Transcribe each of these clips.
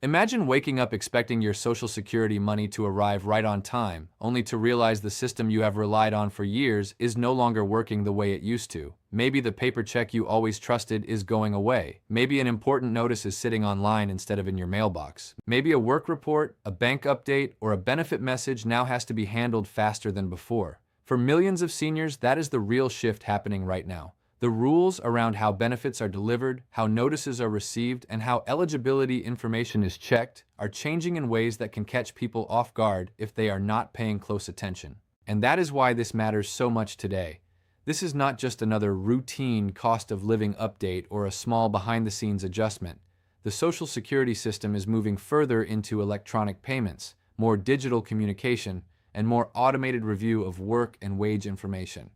Imagine waking up expecting your Social Security money to arrive right on time, only to realize the system you have relied on for years is no longer working the way it used to. Maybe the paper check you always trusted is going away. Maybe an important notice is sitting online instead of in your mailbox. Maybe a work report, a bank update, or a benefit message now has to be handled faster than before. For millions of seniors, that is the real shift happening right now. The rules around how benefits are delivered, how notices are received, and how eligibility information is checked are changing in ways that can catch people off guard if they are not paying close attention. And that is why this matters so much today. This is not just another routine cost of living update or a small behind-the-scenes adjustment. The Social Security system is moving further into electronic payments, more digital communication, and more automated review of work and wage information.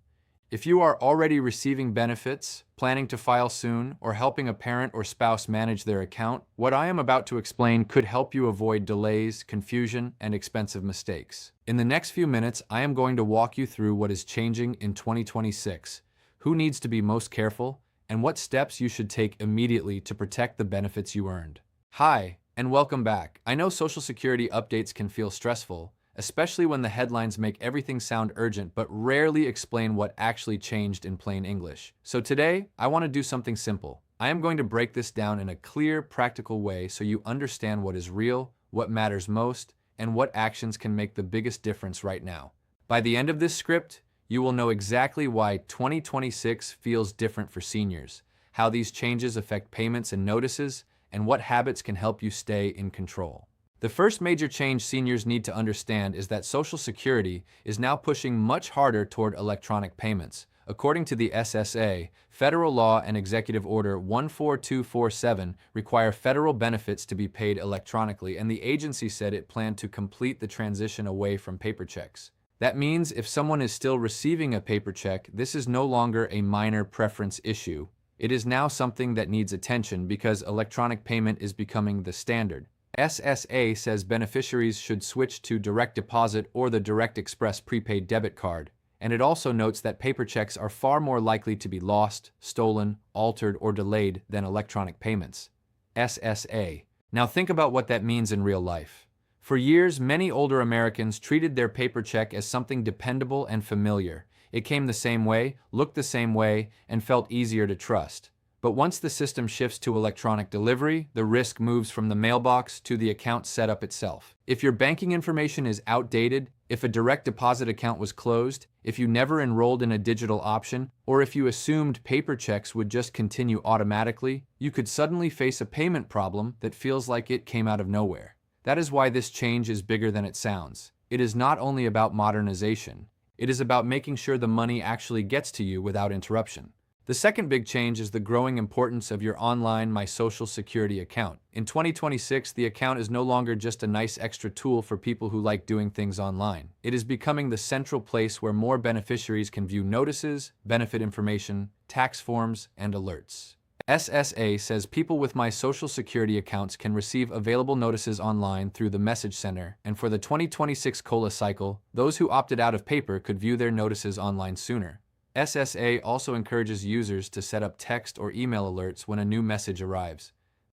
If you are already receiving benefits, planning to file soon, or helping a parent or spouse manage their account, what I am about to explain could help you avoid delays, confusion, and expensive mistakes. In the next few minutes, I am going to walk you through what is changing in 2026, who needs to be most careful, and what steps you should take immediately to protect the benefits you earned. Hi, and welcome back. I know Social Security updates can feel stressful, especially when the headlines make everything sound urgent but rarely explain what actually changed in plain English. So today, I want to do something simple. I am going to break this down in a clear, practical way so you understand what is real, what matters most, and what actions can make the biggest difference right now. By the end of this script, you will know exactly why 2026 feels different for seniors, how these changes affect payments and notices, and what habits can help you stay in control. The first major change seniors need to understand is that Social Security is now pushing much harder toward electronic payments. According to the SSA, federal law and Executive Order 14247 require federal benefits to be paid electronically, and the agency said it planned to complete the transition away from paper checks. That means if someone is still receiving a paper check, this is no longer a minor preference issue. It is now something that needs attention because electronic payment is becoming the standard. SSA says beneficiaries should switch to direct deposit or the Direct Express prepaid debit card, and it also notes that paper checks are far more likely to be lost, stolen, altered, or delayed than electronic payments. SSA. Now think about what that means in real life. For years, many older Americans treated their paper check as something dependable and familiar. It came the same way, looked the same way, and felt easier to trust. But once the system shifts to electronic delivery, the risk moves from the mailbox to the account setup itself. If your banking information is outdated, if a direct deposit account was closed, if you never enrolled in a digital option, or if you assumed paper checks would just continue automatically, you could suddenly face a payment problem that feels like it came out of nowhere. That is why this change is bigger than it sounds. It is not only about modernization, it is about making sure the money actually gets to you without interruption. The second big change is the growing importance of your online My Social Security account. In 2026, the account is no longer just a nice extra tool for people who like doing things online. It is becoming the central place where more beneficiaries can view notices, benefit information, tax forms, and alerts. SSA says people with My Social Security accounts can receive available notices online through the Message Center, and for the 2026 COLA cycle, those who opted out of paper could view their notices online sooner. SSA also encourages users to set up text or email alerts when a new message arrives.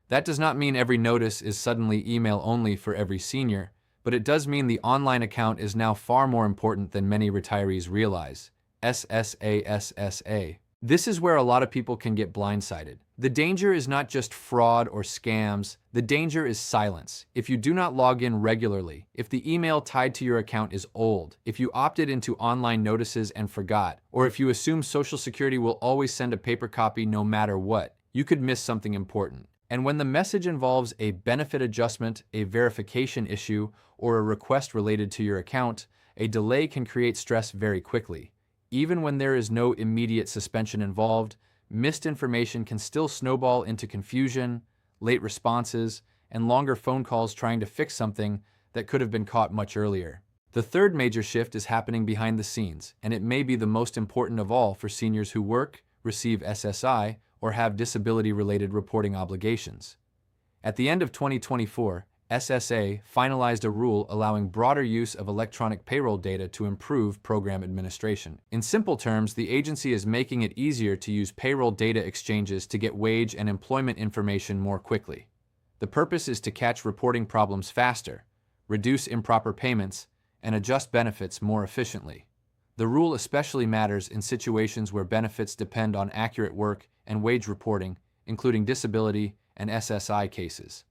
That does not mean every notice is suddenly email only for every senior, but it does mean the online account is now far more important than many retirees realize. SSA. This is where a lot of people can get blindsided. The danger is not just fraud or scams, the danger is silence. If you do not log in regularly, if the email tied to your account is old, if you opted into online notices and forgot, or if you assume Social Security will always send a paper copy no matter what, you could miss something important. And when the message involves a benefit adjustment, a verification issue, or a request related to your account, a delay can create stress very quickly. Even when there is no immediate suspension involved, missed information can still snowball into confusion, late responses, and longer phone calls trying to fix something that could have been caught much earlier. The third major shift is happening behind the scenes, and it may be the most important of all for seniors who work, receive SSI, or have disability-related reporting obligations. At the end of 2024, SSA finalized a rule allowing broader use of electronic payroll data to improve program administration. In simple terms, the agency is making it easier to use payroll data exchanges to get wage and employment information more quickly. The purpose is to catch reporting problems faster, reduce improper payments, and adjust benefits more efficiently. The rule especially matters in situations where benefits depend on accurate work and wage reporting, including disability and SSI cases.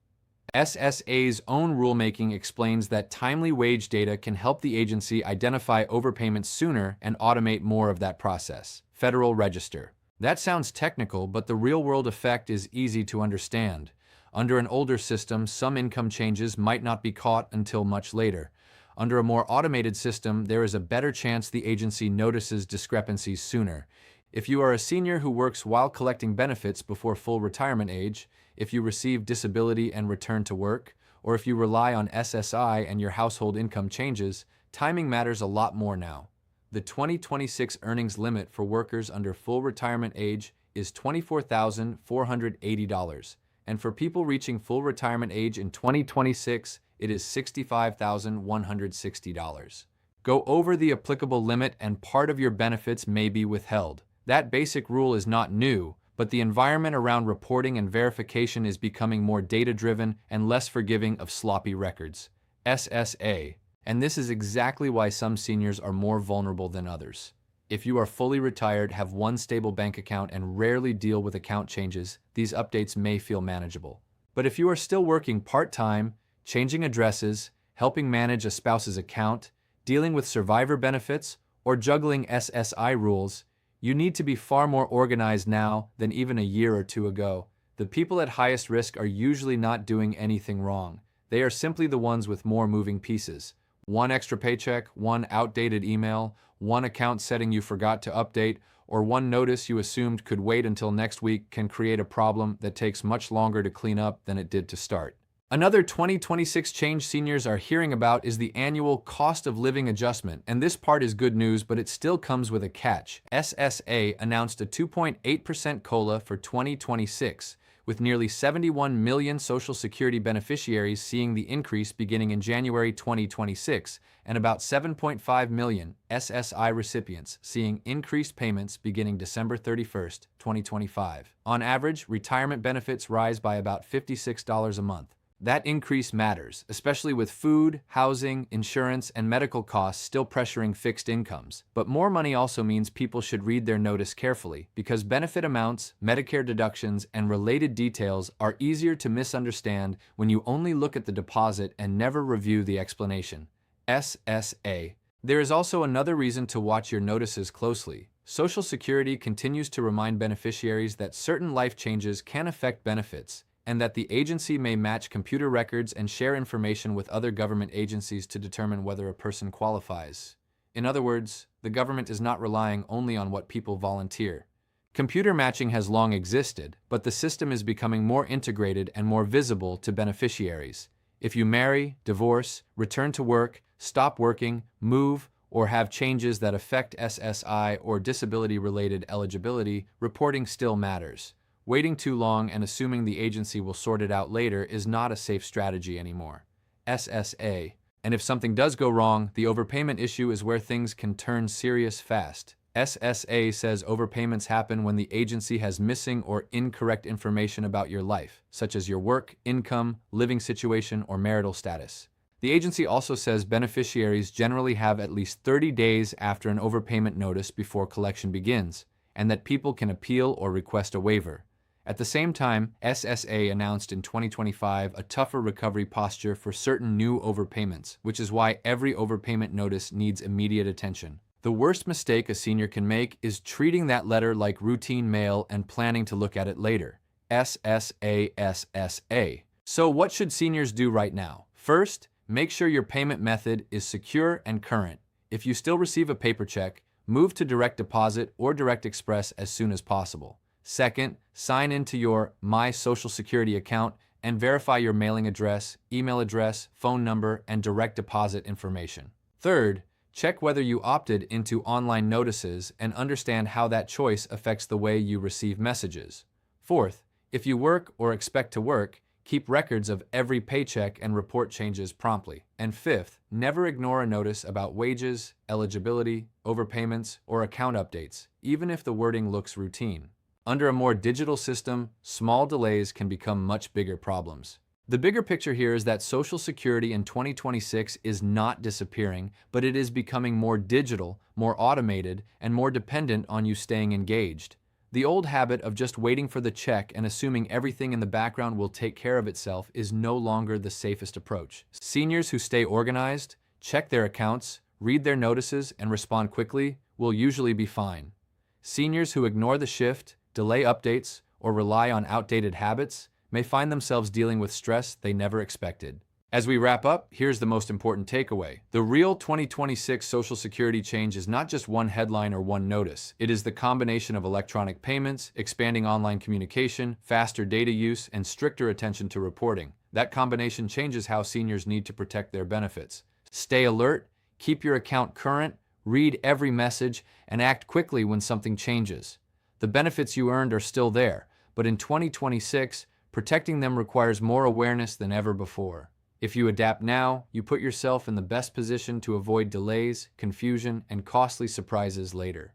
SSA's own rulemaking explains that timely wage data can help the agency identify overpayments sooner and automate more of that process. Federal Register. That sounds technical, but the real-world effect is easy to understand. Under an older system, some income changes might not be caught until much later. Under a more automated system, there is a better chance the agency notices discrepancies sooner. If you are a senior who works while collecting benefits before full retirement age, if you receive disability and return to work, or if you rely on SSI and your household income changes, timing matters a lot more now. The 2026 earnings limit for workers under full retirement age is $24,480, and for people reaching full retirement age in 2026, it is $65,160. Go over the applicable limit and part of your benefits may be withheld. That basic rule is not new, but the environment around reporting and verification is becoming more data-driven and less forgiving of sloppy records. SSA. And this is exactly why some seniors are more vulnerable than others. If you are fully retired, have one stable bank account, and rarely deal with account changes, these updates may feel manageable. But if you are still working part-time, changing addresses, helping manage a spouse's account, dealing with survivor benefits, or juggling SSI rules, you need to be far more organized now than even a year or two ago. The people at highest risk are usually not doing anything wrong. They are simply the ones with more moving pieces. One extra paycheck, one outdated email, one account setting you forgot to update, or one notice you assumed could wait until next week can create a problem that takes much longer to clean up than it did to start. Another 2026 change seniors are hearing about is the annual cost of living adjustment, and this part is good news, but it still comes with a catch. SSA announced a 2.8% COLA for 2026, with nearly 71 million Social Security beneficiaries seeing the increase beginning in January 2026, and about 7.5 million SSI recipients seeing increased payments beginning December 31, 2025. On average, retirement benefits rise by about $56 a month. That increase matters, especially with food, housing, insurance, and medical costs still pressuring fixed incomes. But more money also means people should read their notice carefully, because benefit amounts, Medicare deductions, and related details are easier to misunderstand when you only look at the deposit and never review the explanation. SSA. There is also another reason to watch your notices closely. Social Security continues to remind beneficiaries that certain life changes can affect benefits, and that the agency may match computer records and share information with other government agencies to determine whether a person qualifies. In other words, the government is not relying only on what people volunteer. Computer matching has long existed, but the system is becoming more integrated and more visible to beneficiaries. If you marry, divorce, return to work, stop working, move, or have changes that affect SSI or disability-related eligibility, reporting still matters. Waiting too long and assuming the agency will sort it out later is not a safe strategy anymore. SSA. And if something does go wrong, the overpayment issue is where things can turn serious fast. SSA says overpayments happen when the agency has missing or incorrect information about your life, such as your work, income, living situation, or marital status. The agency also says beneficiaries generally have at least 30 days after an overpayment notice before collection begins, and that people can appeal or request a waiver. At the same time, SSA announced in 2025 a tougher recovery posture for certain new overpayments, which is why every overpayment notice needs immediate attention. The worst mistake a senior can make is treating that letter like routine mail and planning to look at it later. SSA. So what should seniors do right now? First, make sure your payment method is secure and current. If you still receive a paper check, move to direct deposit or direct express as soon as possible. Second, sign into your My Social Security account and verify your mailing address, email address, phone number, and direct deposit information. Third, check whether you opted into online notices and understand how that choice affects the way you receive messages. Fourth, if you work or expect to work, keep records of every paycheck and report changes promptly. And fifth, never ignore a notice about wages, eligibility, overpayments, or account updates, even if the wording looks routine. Under a more digital system, small delays can become much bigger problems. The bigger picture here is that Social Security in 2026 is not disappearing, but it is becoming more digital, more automated, and more dependent on you staying engaged. The old habit of just waiting for the check and assuming everything in the background will take care of itself is no longer the safest approach. Seniors who stay organized, check their accounts, read their notices, and respond quickly will usually be fine. Seniors who ignore the shift, delay updates, or rely on outdated habits may find themselves dealing with stress they never expected. As we wrap up, here's the most important takeaway. The real 2026 Social Security change is not just one headline or one notice. It is the combination of electronic payments, expanding online communication, faster data use, and stricter attention to reporting. That combination changes how seniors need to protect their benefits. Stay alert, keep your account current, read every message, and act quickly when something changes. The benefits you earned are still there, but in 2026, protecting them requires more awareness than ever before. If you adapt now, you put yourself in the best position to avoid delays, confusion, and costly surprises later.